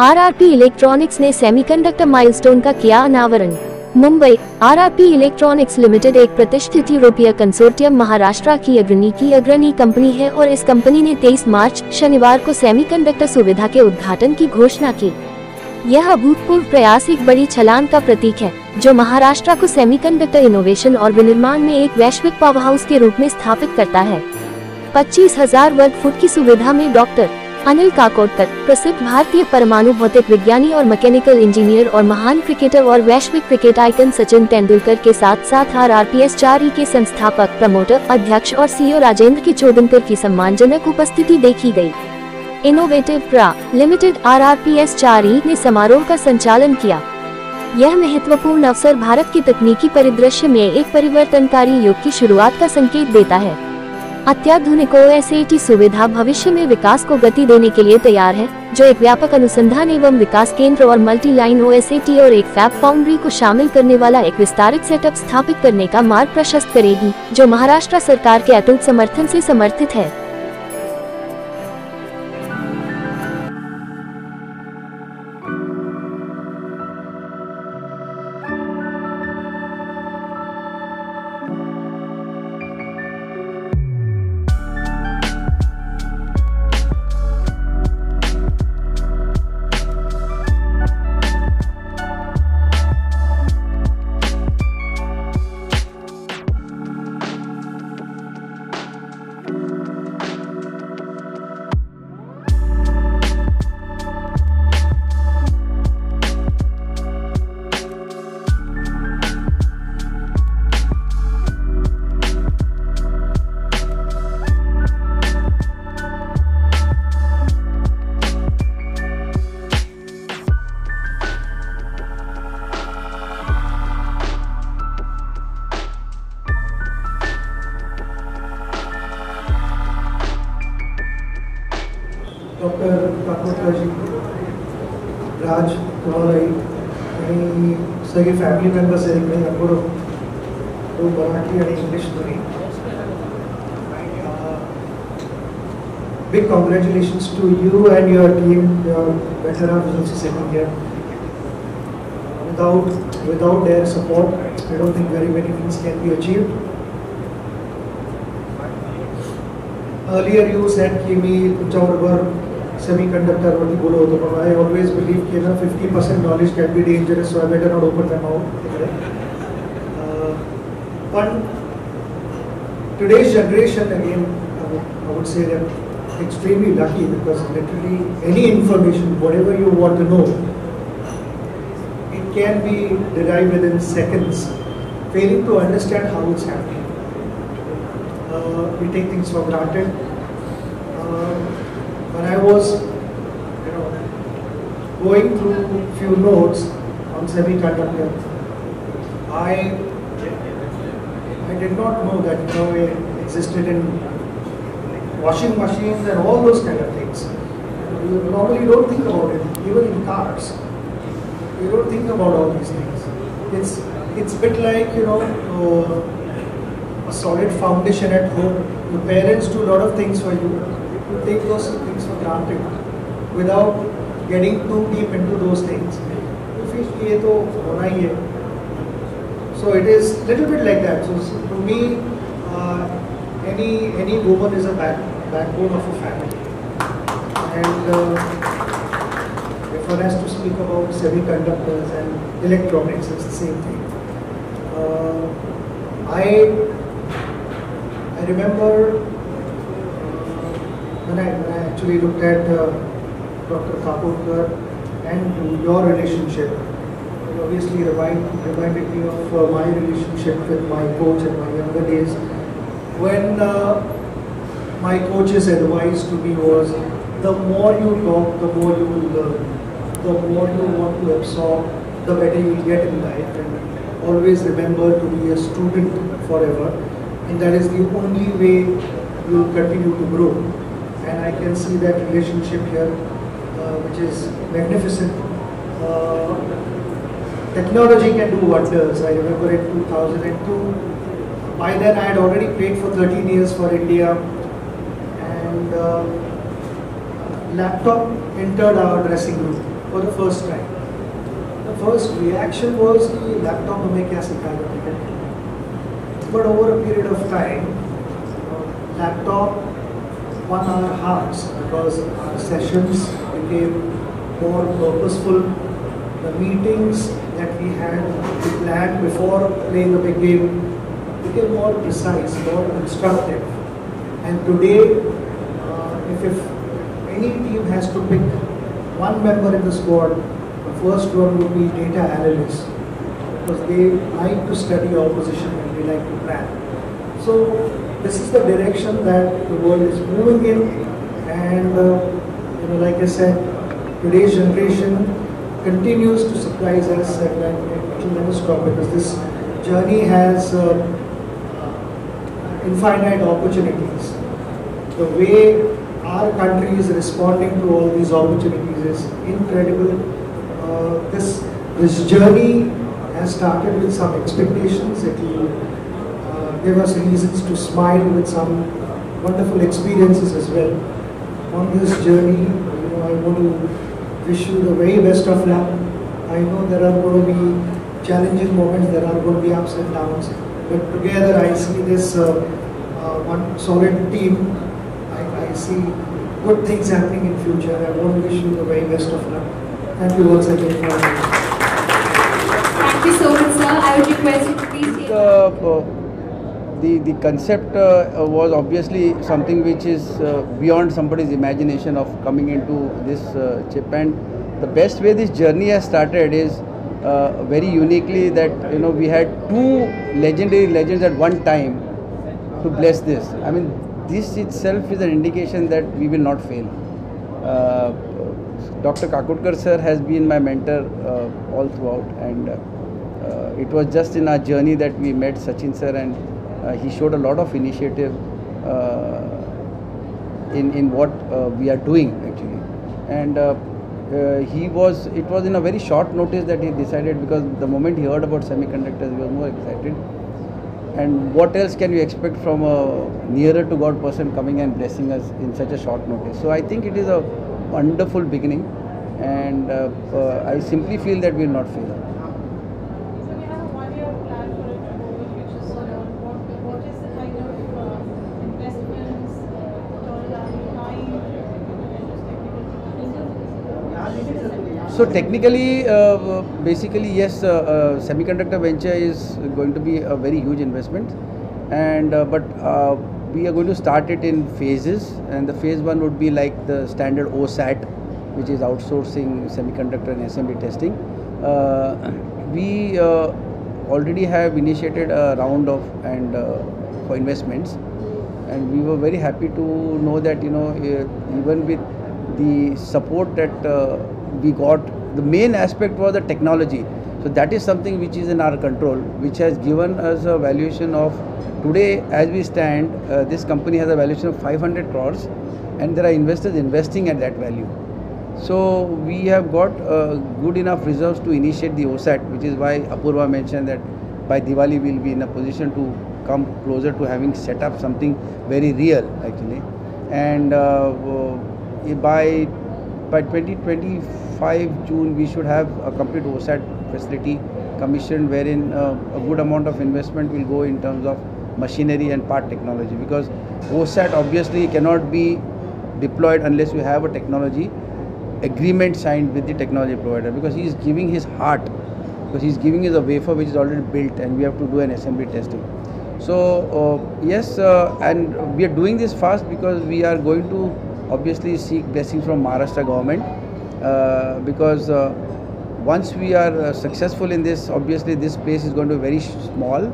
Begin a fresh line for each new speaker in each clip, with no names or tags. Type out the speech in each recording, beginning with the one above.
RRP electronics ने semiconductor milestone का किया अनावरण। मुंबई। आरआरपी इलेक्ट्रॉनिक्स लिमिटेड एक प्रतिष्ठित यूरोपीय कंसोर्टियम महाराष्ट्र की अग्रणी कंपनी है और इस कंपनी ने 23 मार्च शनिवार को सेमीकंडक्टर सुविधा के उद्घाटन की घोषणा की। यह अभूतपूर्व प्रयास एक बड़ी छलांग का प्रतीक है जो महाराष्ट्र को सेमीकंडक्टर इनोवेशन और विनिर्माण में एक वैश्विक पावर हाउस के रूप में स्थापित करता है। 25,000 वर्ग फुट की सुविधा में डॉक्टर अनिल काकोडकर, प्रसिद्ध भारतीय परमाणु भौतिक विज्ञानी और मैकेनिकल इंजीनियर और महान क्रिकेटर और वैश्विक क्रिकेट आइकन सचिन तेंदुलकर के साथ साथ आरआरपीएस-4 के संस्थापक, प्रमोटर, अध्यक्ष और सीईओ राजेंद्र के चोदनकर की सम्मानजनक उपस्थिति देखी गई। इनोवेटिव प्रा लिमिटेड आरआरपीएस-4 ने समारोह का संचालन किया। यह महत्वपूर्ण अवसर भारत के तकनीकी परिदृश्य में एक परिवर्तनकारी युग की शुरुआत का संकेत देता है। अत्याधुनिक ओएसएटी सुविधा भविष्य में विकास को गति देने के लिए तैयार है, जो एक व्यापक अनुसंधान एवं विकास केंद्र और मल्टी लाइन ओएसएटी और एक फैब फाउंड्री को शामिल करने वाला एक विस्तारित सेटअप स्थापित करने का मार्ग प्रशस्त करेगी, जो महाराष्ट्र सरकार के अटूट समर्थन से समर्थित है।
Dr. Kakoodkarji, Raj, तुम्हाराही आणि सगळे फॅमिली मेंबर्स आहेत इकडे अकोरो तो मराठी आणि इंग्लिश दोन्ही. Big congratulations to you and your team. Your better half is also sitting here. Without their support, I don't think very many things can be achieved. Earlier you said कि मी तुमच्याबरोबर semiconductor वरती बोलत होतो, but I always believe कि ना 50% knowledge can be dangerous, so I better not open them out. But today's generation again, I would say that extremely lucky because literally any information, whatever you want to know, it can be derived within seconds. Failing to understand how it's happening, we take things for granted. When I was, going through few notes on semiconductor, I did not know that it existed in washing machines and all those kind of things. You normally don't think about it, even in cars. You don't think about all these things. It's a bit like a solid foundation at home. Your parents do a lot of things for you. You take those things for granted without getting too deep into those things. You feel कि ये तो होना ही है. So it is little bit like that. So to me, any woman is a backbone of a family. And if one has to speak about semiconductors and electronics, it's the same thing. I remember when I actually looked at Dr. Kakoodkar and your relationship, it obviously reminded me of my relationship with my coach in my younger days. When my coach's advice to me was, the more you talk, the more you will learn. The more you want to absorb, the better you will get in life. And always remember to be a student forever. And that is the only way you will continue to grow. And I can see that relationship here, which is magnificent. Technology can do wonders. I remember in 2002, by then I had already played for 13 years for India, and laptop entered our dressing room. for the first time. The first reaction was the laptop हमें क्या सिखाएगा, ठीक है? But over a period of time, laptop won our hearts because our sessions became more purposeful. The meetings that we planned before playing a big game became more precise, more instructive. And today, if any team has to pick one member in the squad, the first one would be data analysts, because they like to study opposition and they like to plan. So this is the direction that the world is moving in, and like I said, today's generation continues to surprise us, and it will never stop because this journey has infinite opportunities. The way our country is responding to all these opportunities is incredible. This journey has started with some expectations. It will give us reasons to smile with some wonderful experiences as well. On this journey, I want to wish you the very best of luck. I know there are going to be challenging moments, there are going to be ups and downs, but together I see this one solid team. I see good things happening in future. I want to wish you the very best of luck. Thank you once again for having me.
Thank you so much, sir. I would request you to please take
The concept was obviously something which is beyond somebody's imagination of coming into this chip, and the best way this journey has started is very uniquely that we had two legendary legends at one time to bless this. I mean, this itself is an indication that we will not fail. Dr. Kakotkar sir has been my mentor all throughout, and it was just in our journey that we met Sachin sir, and he showed a lot of initiative in what we are doing actually, and it was in a very short notice that he decided, because the moment he heard about semiconductors he was more excited. And what else can you expect from a nearer to God person coming and blessing us in such a short notice? So I think it is a wonderful beginning, and I simply feel that we will not fail.
So we have a 1-year plan for it to go, which is what is the kind of investments,
So technically, basically yes, semiconductor venture is going to be a very huge investment, and but we are going to start it in phases, and the phase 1 would be like the standard OSAT, which is outsourcing semiconductor and assembly testing. We already have initiated a round of for investments, and we were very happy to know that even with the support that we got, the main aspect was the technology. So that is something which is in our control, which has given us a valuation of, today as we stand, this company has a valuation of 500 crores, and there are investors investing at that value. So we have got good enough reserves to initiate the OSAT, which is why Apurva mentioned that by Diwali we will be in a position to come closer to having set up something very real actually. And by 2025 June we should have a complete OSAT facility commissioned, wherein a good amount of investment will go in terms of machinery and part technology, because OSAT obviously cannot be deployed unless you have a technology agreement signed with the technology provider, because he is giving his heart, because he is giving us a wafer which is already built, and we have to do an assembly testing. So yes, and we are doing this fast because we are going to obviously seek blessings from Maharashtra government, because once we are successful in this, obviously this place is going to be very small,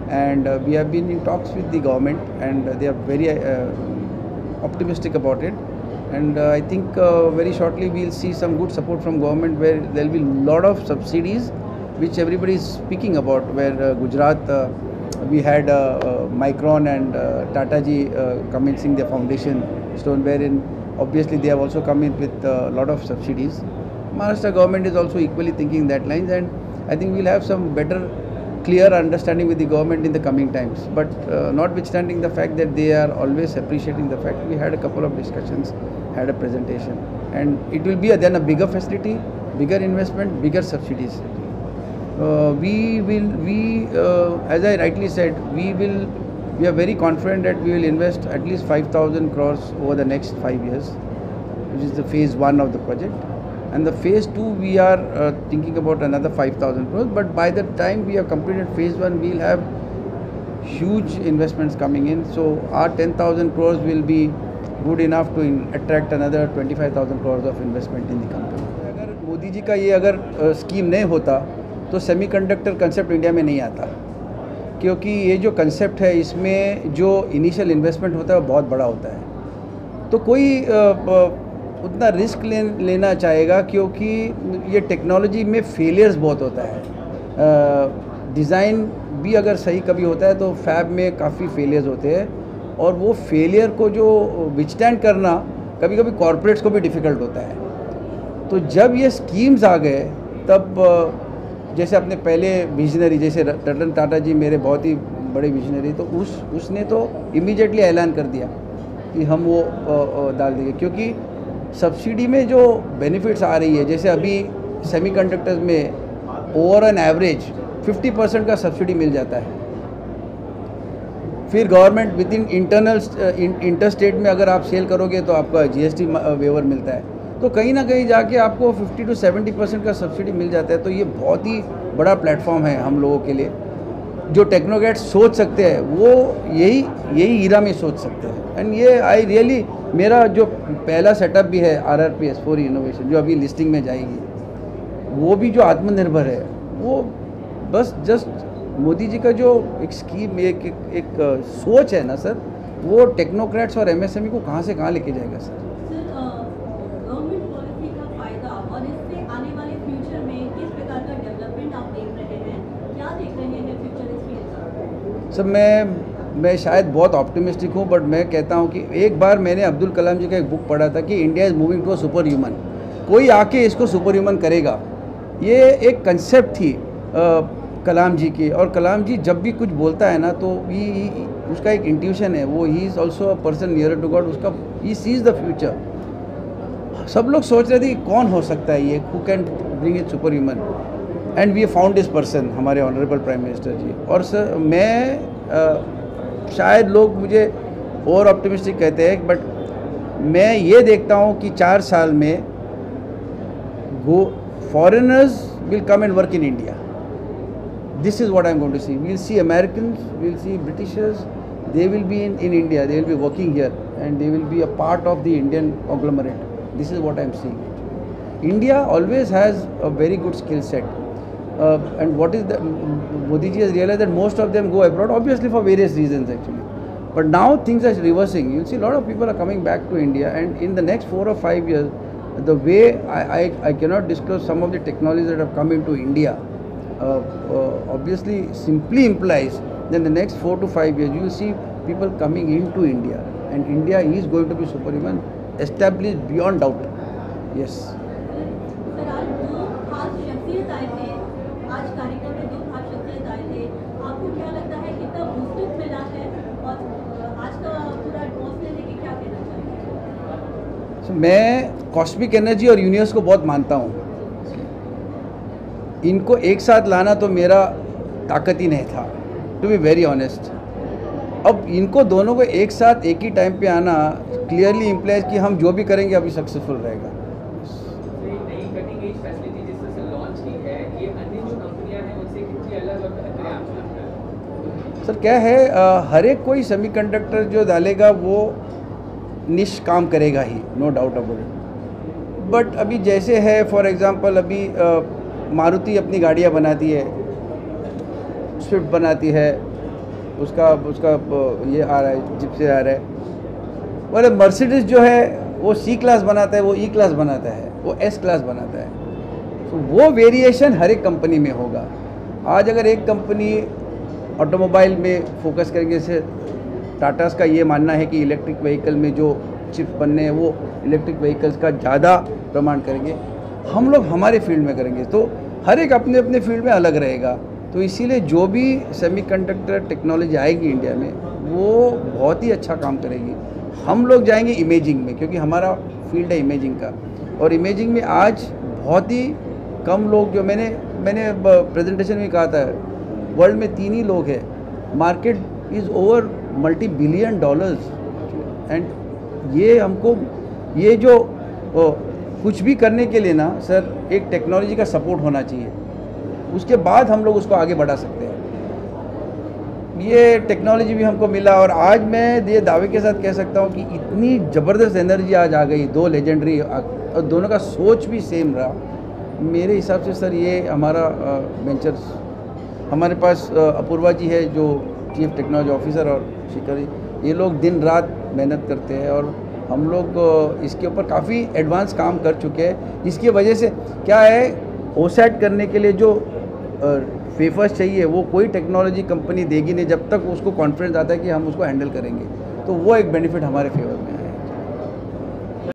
and we have been in talks with the government, and they are very optimistic about it. And I think very shortly we will see some good support from government, where there will be a lot of subsidies which everybody is speaking about, where Gujarat, we had Micron and Tata Ji commencing their foundation stone, wherein obviously they have also come in with a lot of subsidies. Maharashtra government is also equally thinking that lines, and I think we will have some better clear understanding with the government in the coming times. But notwithstanding the fact that they are always appreciating the fact, we had a couple of discussions, had a presentation, and it will be then a bigger facility, bigger investment, bigger subsidies. As I rightly said, we are very confident that we will invest at least 5,000 crores over the next 5 years, which is the phase 1 of the project. And the phase 2, we are thinking about another 5,000 crores. But by the time we have completed phase 1, we will have huge investments coming in. So our 10,000 crores will be good enough to attract another 25,000 crores of investment in the company. अगर मोदी जी का ये अगर scheme नहीं होता तो semiconductor concept India में नहीं आता, क्योंकि ये जो कंसेप्ट है इसमें जो इनिशियल इन्वेस्टमेंट होता है वो बहुत बड़ा होता है। तो कोई उतना रिस्क लेना चाहेगा, क्योंकि ये टेक्नोलॉजी में फेलियर्स बहुत होता है। डिज़ाइन भी अगर सही कभी होता है तो फैब में काफ़ी फेलियर्स होते हैं, और वो फेलियर को जो विथस्टैंड करना कभी कभी कॉरपोरेट्स को भी डिफ़िकल्ट होता है। तो जब ये स्कीम्स आ गए तब जैसे अपने पहले विजनरी जैसे रतन टाटा जी मेरे बहुत ही बड़े विजनरी, तो उसने तो इमीडिएटली ऐलान कर दिया कि हम वो डाल देंगे, क्योंकि सब्सिडी में जो बेनिफिट्स आ रही है, जैसे अभी सेमीकंडक्टर्स में ओवर एन एवरेज 50% का सब्सिडी मिल जाता है। फिर government with in inter state में अगर आप सेल करोगे तो आपका GST वेवर मिलता है, तो कहीं ना कहीं जाके आपको 50 to 70% का सब्सिडी मिल जाता है। तो ये बहुत ही बड़ा प्लेटफॉर्म है हम लोगों के लिए। जो टेक्नोक्रेट्स सोच सकते हैं वो यही ईरा में सोच सकते हैं। एंड ये आई रियली, मेरा जो पहला सेटअप भी है RRP S4 इनोवेशन जो अभी लिस्टिंग में जाएगी, वो भी जो आत्मनिर्भर है, वो बस जस्ट मोदी जी का जो एक स्कीम एक सोच है ना सर, वो टेक्नोक्रेट्स और MSME को कहाँ से कहाँ लेके जाएगा सर।
गवर्नमेंट पॉलिसी का फायदा और इससे आने वाले फ्यूचर में किस प्रकार का डेवलपमेंट आप देख रहे हैं, क्या देख रहे हैं फ्यूचर इस फील्ड?
सर मैं शायद बहुत ऑप्टिमिस्टिक हूँ, बट मैं कहता हूँ कि एक बार मैंने अब्दुल कलाम जी का एक बुक पढ़ा था कि India is moving to a super human. कोई आके इसको सुपर ह्यूमन करेगा, ये एक कंसेप्ट थी कलाम जी की। और कलाम जी जब भी कुछ बोलता है ना तो उसका एक इंट्यूशन है, वो ही is also a person near to God, उसका ही सीज द फ्यूचर। सब लोग सोच रहे थे कि कौन हो सकता है ये, who can bring it super human, and we found this person, हमारे ऑनरेबल प्राइम मिनिस्टर जी। और सर मैं शायद लोग मुझे ओवर ऑप्टिमिस्टिक कहते हैं, बट मैं ये देखता हूँ कि 4 साल में foreigners will come and work in India. This is what I am going to see. We will see Americans, we will see Britishers, they will be in India, they will be working here, and they will be a part of the Indian conglomerate. This is what I am seeing. India always has a very good skill set. And what is the, Modi ji has realized that most of them go abroad, obviously for various reasons actually. But now things are reversing. You see a lot of people are coming back to India, and in the next 4 or 5 years, the way I cannot disclose some of the technologies that have come into India, obviously simply implies that in the next 4 to 5 years you will see people coming into India, and India is going to be superhuman, established beyond doubt. Yes.
Sir आज 2 खास शख्सियत आए थे, आज कार्यक्रम में 2 खास शख्सियत आए थे, आपको क्या लगता है कितना बूस्टअप मिला है और आज का पूरा एटमॉस्फेयर लेके क्या कहना चाहेंगे?
So, मैं कॉस्मिक एनर्जी और यूनिवर्स को बहुत मानता हूँ। इनको एक साथ लाना तो मेरा ताकत ही नहीं था, टू बी वेरी ऑनेस्ट। अब इनको दोनों को एक साथ एक ही टाइम पे आना क्लियरली इम्प्लाइज कि हम जो भी करेंगे अभी सक्सेसफुल रहेगा।
नई कटिंग एज फैसिलिटी जिस तरह से लॉन्च की है, ये अन्य जो कंपनियां हैं उनसे कितनी अलग और बेहतर आपको लगता है?
सर क्या है, हर एक कोई सेमीकंडक्टर जो डालेगा वो निश काम करेगा ही, no doubt about it. But अभी जैसे है फॉर एग्जांपल, अभी मारुति अपनी गाड़ियाँ बनाती है, स्विफ्ट बनाती है, उसका ये आ रहा है, जिप्सी आ रहा है। और मर्सिडीज जो है वो C क्लास बनाता है, वो E क्लास बनाता है, वो S क्लास बनाता है। तो वो वेरिएशन हर एक कंपनी में होगा। आज अगर एक कंपनी ऑटोमोबाइल में फोकस करेंगे, जैसे टाटास का ये मानना है कि इलेक्ट्रिक व्हीकल में जो चिप्स बनने हैं वो इलेक्ट्रिक व्हीकल्स का ज़्यादा प्रमाण करेंगे, हम लोग हमारे फील्ड में करेंगे। तो हर एक अपने अपने फील्ड में अलग रहेगा। तो इसीलिए जो भी सेमीकंडक्टर टेक्नोलॉजी आएगी इंडिया में वो बहुत ही अच्छा काम करेगी। हम लोग जाएंगे इमेजिंग में, क्योंकि हमारा फील्ड है इमेजिंग का, और इमेजिंग में आज बहुत ही कम लोग जो मैंने प्रेजेंटेशन में कहा था, वर्ल्ड में 3 ही लोग हैं, market is over multi-billion dollars and ये हमको ये जो कुछ भी करने के लिए ना सर एक टेक्नोलॉजी का सपोर्ट होना चाहिए, उसके बाद हम लोग उसको आगे बढ़ा सकते हैं। ये टेक्नोलॉजी भी हमको मिला और आज मैं ये दावे के साथ कह सकता हूँ कि इतनी ज़बरदस्त एनर्जी आज आ गई, 2 लेजेंडरी और दोनों का सोच भी सेम रहा। मेरे हिसाब से सर ये हमारा वेंचर्स, हमारे पास अपूर्वा जी है जो चीफ टेक्नोलॉजी ऑफिसर और शिखर, ये लोग दिन रात मेहनत करते हैं और हम लोग इसके ऊपर काफ़ी एडवांस काम कर चुके हैं। इसकी वजह से क्या है, ओसैट करने के लिए जो फेफर्स चाहिए वो कोई टेक्नोलॉजी कंपनी देगी नहीं जब तक उसको कॉन्फिडेंस आता है कि हम उसको हैंडल करेंगे, तो वो एक बेनिफिट हमारे फेवर में है।